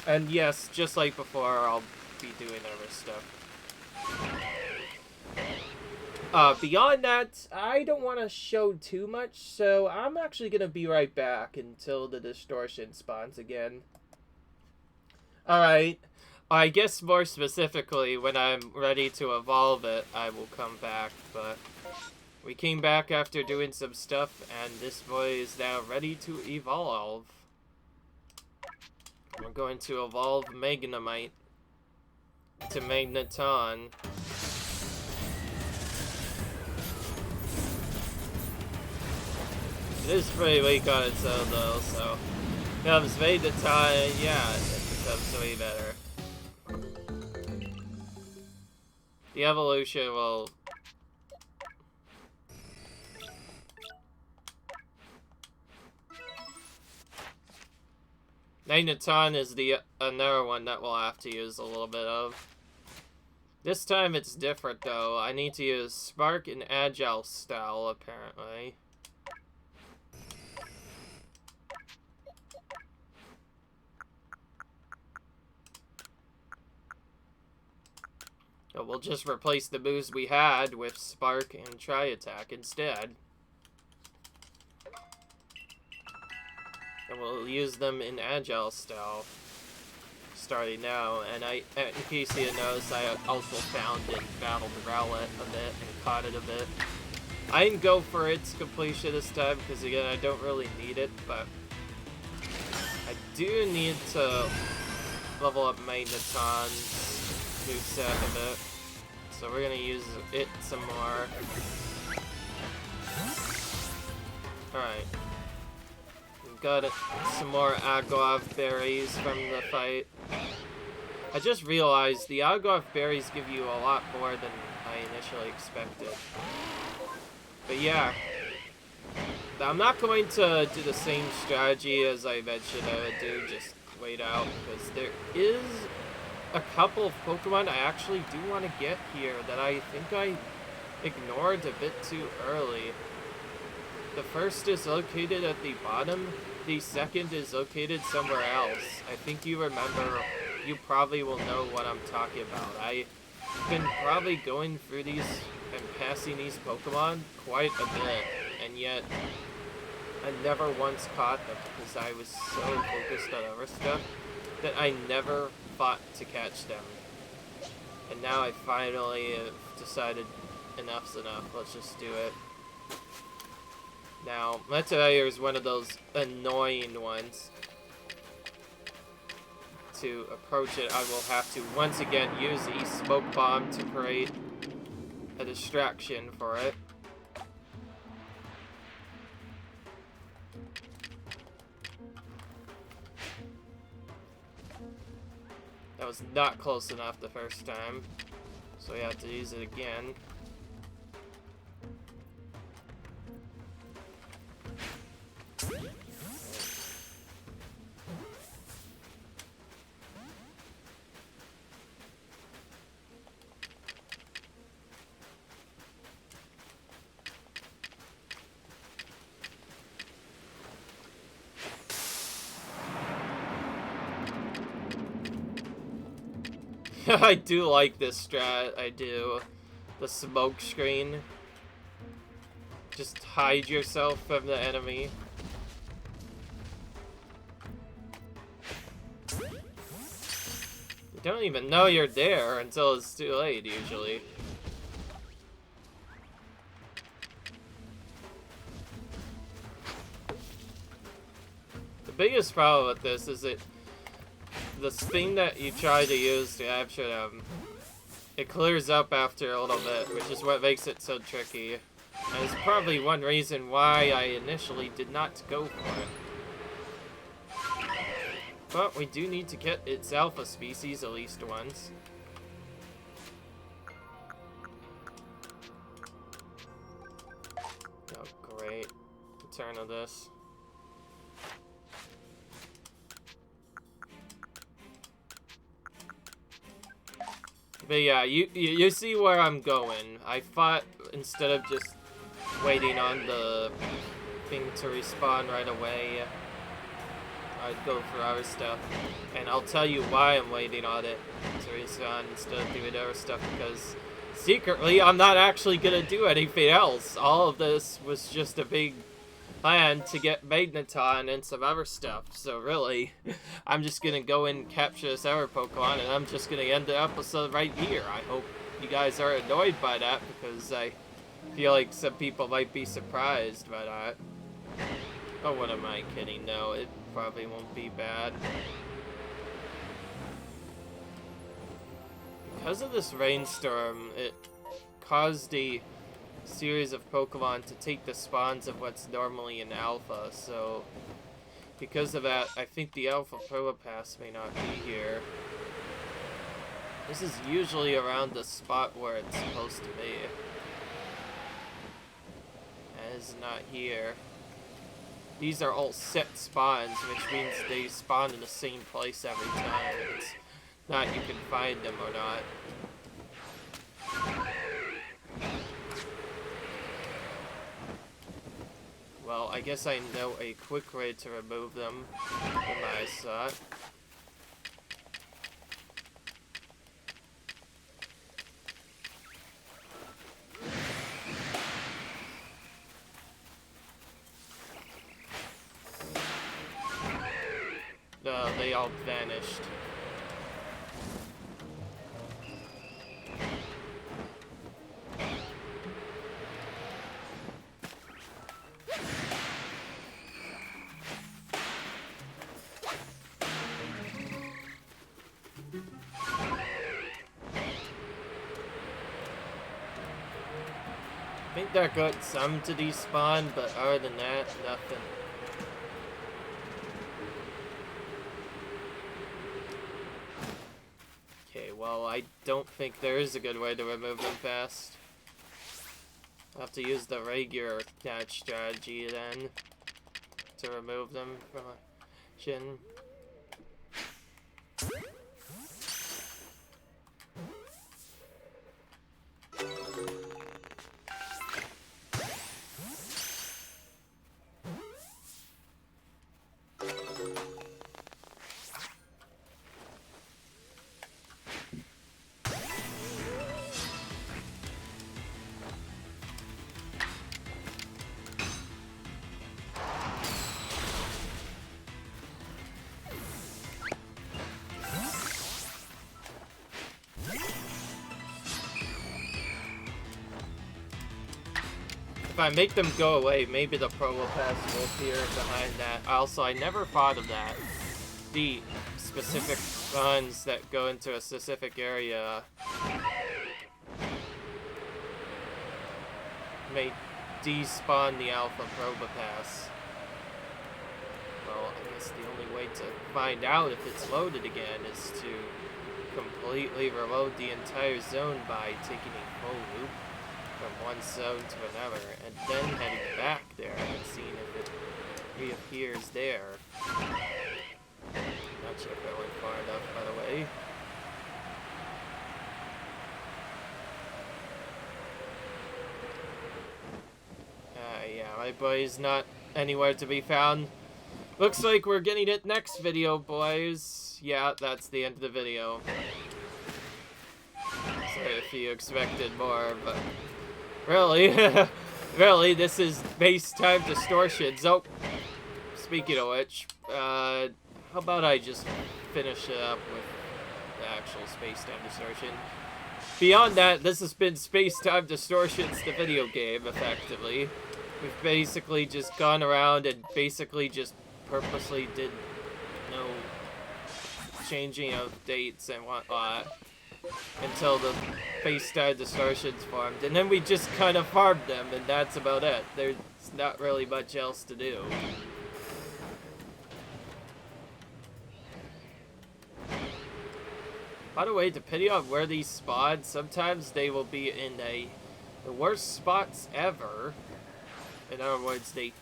And yes, just like before, I'll be doing other stuff. Beyond that, I don't want to show too much, so I'm actually going to be right back until the Distortion spawns again. Alright, I guess more specifically, when I'm ready to evolve it, I will come back, but we came back after doing some stuff, and this boy is now ready to evolve. We're going to evolve Magnemite to Magneton. It is pretty weak on its own though, so becomes Magneton, yeah, it becomes way better. The evolution will... Magneton is the another one that we'll have to use a little bit of. This time it's different though. I need to use Spark and Agile style apparently. So we'll just replace the moves we had with Spark and Tri-Attack instead. And we'll use them in Agile style, starting now. And in case you didn't notice, I also found and battled Rowlet a bit and caught it a bit. I didn't go for its completion this time, because again, I don't really need it, but I do need to level up Magneton's moveset a bit. So we're gonna use it some more. Alright. Got some more Agawth berries from the fight. I just realized the Agawth berries give you a lot more than I initially expected. But yeah, I'm not going to do the same strategy as I mentioned I would do, just wait out, because there is a couple of Pokemon I actually do want to get here that I think I ignored a bit too early. The first is located at the bottom, the second is located somewhere else. I think you remember, you probably will know what I'm talking about. I've been probably going through these and passing these Pokemon quite a bit, and yet I never once caught them because I was so focused on other stuff that I never thought to catch them. And now I finally have decided enough's enough, let's just do it. Now, Metair is one of those annoying ones. To approach it, I will have to once again use the Smoke Bomb to create a distraction for it. That was not close enough the first time, so we have to use it again. I do like this strat, I do. The smoke screen. Just hide yourself from the enemy. You don't even know you're there until it's too late, usually. The biggest problem with this is the thing that you try to use to capture them, it clears up after a little bit, which is what makes it so tricky. And it's probably one reason why I initially did not go for it. But we do need to get its alpha species at least once. turn of this. But yeah, you see where I'm going. I thought instead of just waiting on the thing to respawn right away, I'd go for other stuff. And I'll tell you why I'm waiting on it to respawn instead of doing other stuff, because secretly I'm not actually gonna do anything else. All of this was just a big plan to get Magneton and some other stuff. So really, I'm just gonna go and capture this other Pokemon, and I'm just gonna end the episode right here. I hope you guys are annoyed by that, because I feel like some people might be surprised by that. Oh, what am I kidding? No, it probably won't be bad. Because of this rainstorm, it caused a series of Pokemon to take the spawns of what's normally in Alpha, so because of that, I think the Alpha Probopass may not be here. This is usually around the spot where it's supposed to be. And it's not here. These are all set spawns, which means they spawn in the same place every time. It's not you can find them or not. Well, I guess I know a quick way to remove them from my slot. No, they all vanished. I think that got some to despawn, but other than that, nothing. Okay, well, I don't think there is a good way to remove them fast. I'll have to use the regular catch strategy then to remove them from a chin. If I make them go away, maybe the Probopass will appear behind that. Also, I never thought of that. The specific guns that go into a specific area may despawn the Alpha Probopass. Well, I guess the only way to find out if it's loaded again is to completely reload the entire zone by taking a full loop from one zone to another, and then heading back there and seeing if it reappears there. Not sure if I went far enough, by the way. Yeah, my boy's not anywhere to be found. Looks like we're getting it next video, boys. Yeah, that's the end of the video. Sorry if you expected more, but really, really, this is space-time distortion. So, speaking of which, how about I just finish it up with the actual space-time distortion? Beyond that, this has been Space-Time Distortions, the video game, effectively. We've basically just gone around and basically just purposely did no changing of dates and whatnot until the Space-Time Distortions formed, and then we just kind of farmed them, and that's about it. There's not really much else to do. By the way, depending on where these spawn, sometimes they will be in the worst spots ever. In other words, they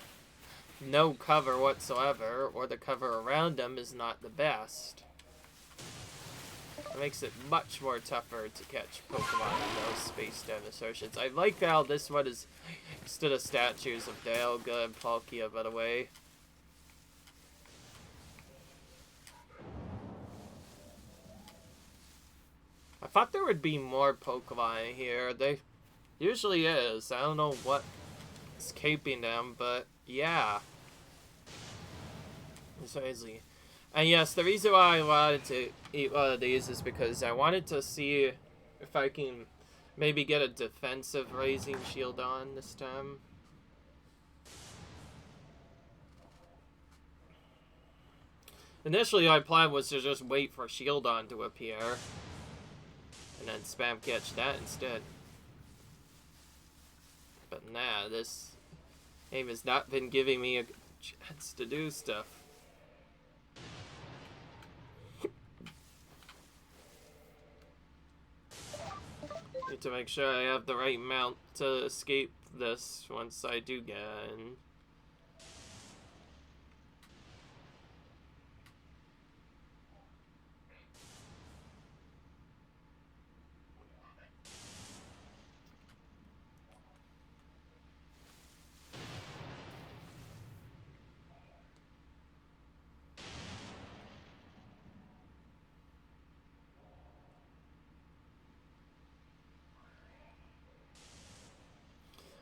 no cover whatsoever, or the cover around them is not the best. It makes it much more tougher to catch Pokemon in those spaced out assertions. I like how this one is instead of statues of Dialga and Palkia, by the way. I thought there would be more Pokemon here. They usually is. I don't know what's keeping them, but yeah. It's crazy. And yes, the reason why I wanted to eat one of these is because I wanted to see if I can maybe get a defensive Raising Shield on this time. Initially, my plan was to just wait for Shieldon to appear. And then spam catch that instead. But nah, this game has not been giving me a chance to do stuff. Need to make sure I have the right mount to escape this once I do get in.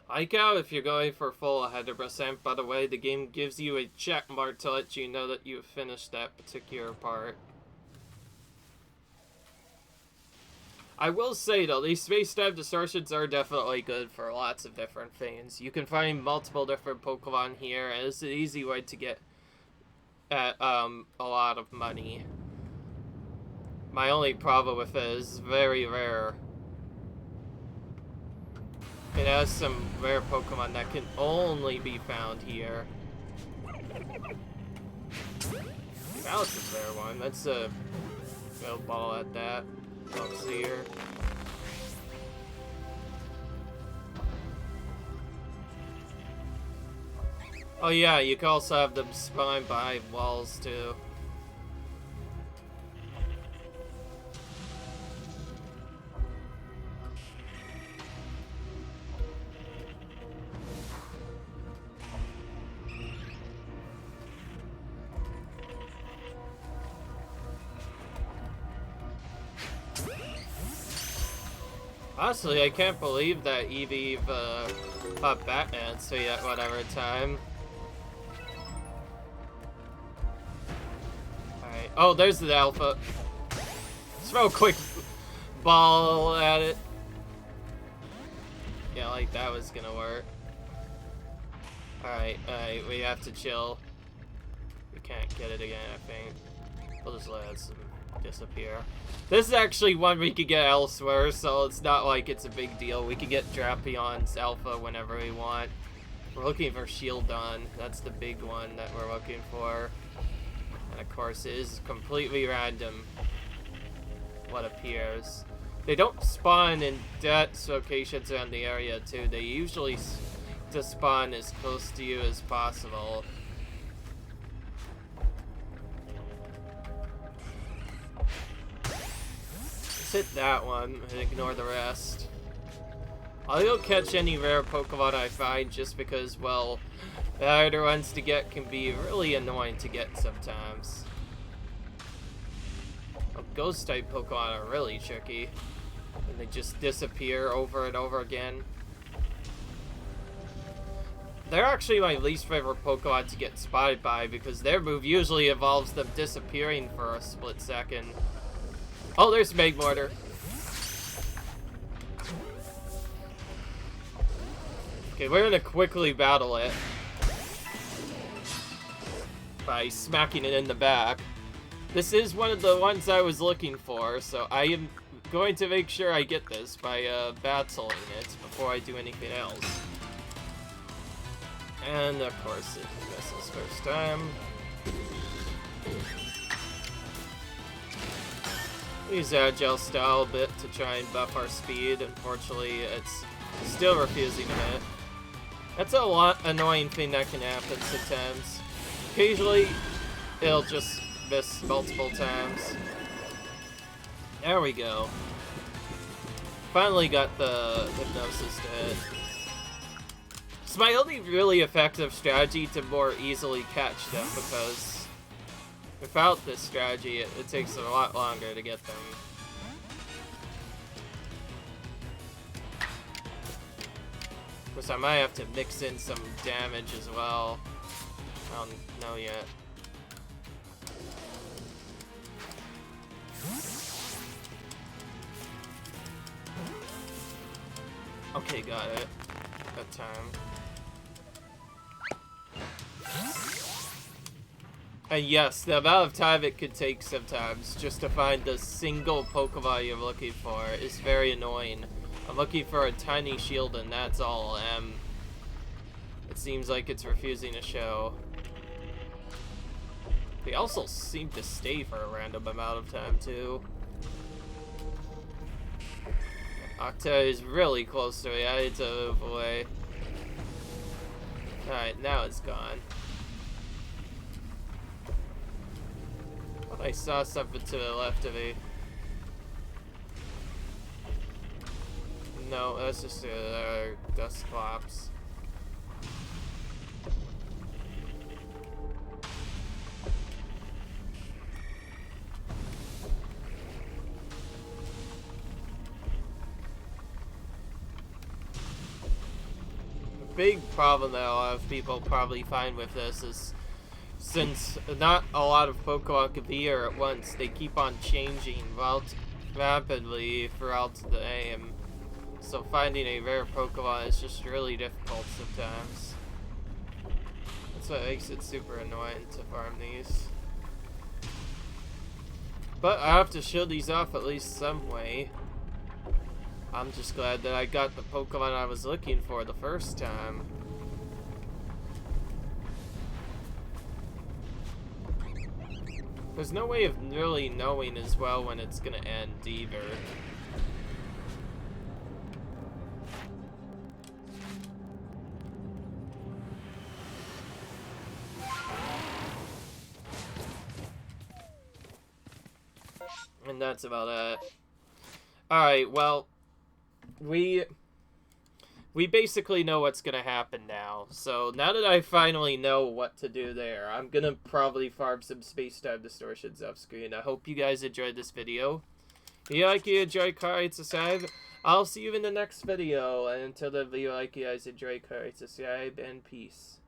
Like how if you're going for full 100%, by the way, the game gives you a check mark to let you know that you've finished that particular part. I will say though, these space-time distortions are definitely good for lots of different things. You can find multiple different Pokemon here, and it's an easy way to get at a lot of money. My only problem with it is very rare. It has some rare Pokemon that can only be found here. That was a rare one. That's a go ball at that. Let's see here. Oh yeah, you can also have them spawn by walls too. Honestly, I can't believe that Eevee popped Batman so at whatever time. Alright. Oh, there's the Alpha. Throw a quick ball at it. Yeah, like that was gonna work. Alright, we have to chill. We can't get it again, I think. We'll just let it disappear. This is actually one we could get elsewhere, so it's not like it's a big deal. We could get Drapeon's Alpha whenever we want. We're looking for Shieldon. That's the big one that we're looking for. And of course, it is completely random what appears. They don't spawn in dead locations around the area, too. They usually just spawn as close to you as possible. Hit that one and ignore the rest. I'll go catch any rare Pokemon I find just because, well, the harder ones to get can be really annoying to get sometimes. Ghost type Pokemon are really tricky. And they just disappear over and over again. They're actually my least favorite Pokemon to get spotted by because their move usually involves them disappearing for a split second. Oh, there's Magmortar. Okay, we're gonna quickly battle it by smacking it in the back. This is one of the ones I was looking for, so I am going to make sure I get this by battling it before I do anything else. And of course it misses first time. Use Agile Style a bit to try and buff our speed. Unfortunately, it's still refusing to hit. That's a annoying thing that can happen sometimes. Occasionally, it'll just miss multiple times. There we go. Finally got the hypnosis to hit. It's my only really effective strategy to more easily catch them, because without this strategy, it takes a lot longer to get them. Of course, I might have to mix in some damage as well. I don't know yet. Okay, got it. That time. And yes, the amount of time it could take sometimes just to find the single Pokemon you're looking for is very annoying. I'm looking for a tiny shield and that's all I am. It seems like it's refusing to show. They also seem to stay for a random amount of time too. Octa is really close to me. I need to move away. Alright, now it's gone. I saw something to the left of me. No, that's just a dust clops. The big problem that a lot of people probably find with this is, since not a lot of Pokemon can be here at once, they keep on changing rapidly throughout the game. So finding a rare Pokemon is just really difficult sometimes. That's what makes it super annoying to farm these. But I have to show these off at least some way. I'm just glad that I got the Pokemon I was looking for the first time. There's no way of really knowing as well when it's gonna end either. And that's about it. Alright, well, we basically know what's gonna happen now. So now that I finally know what to do there, I'm gonna probably farm some space-time distortions off screen. I hope you guys enjoyed this video. If you like, you enjoy, comment, subscribe. I'll see you in the next video. And until then, if you like, you guys enjoy, comment, subscribe, and peace.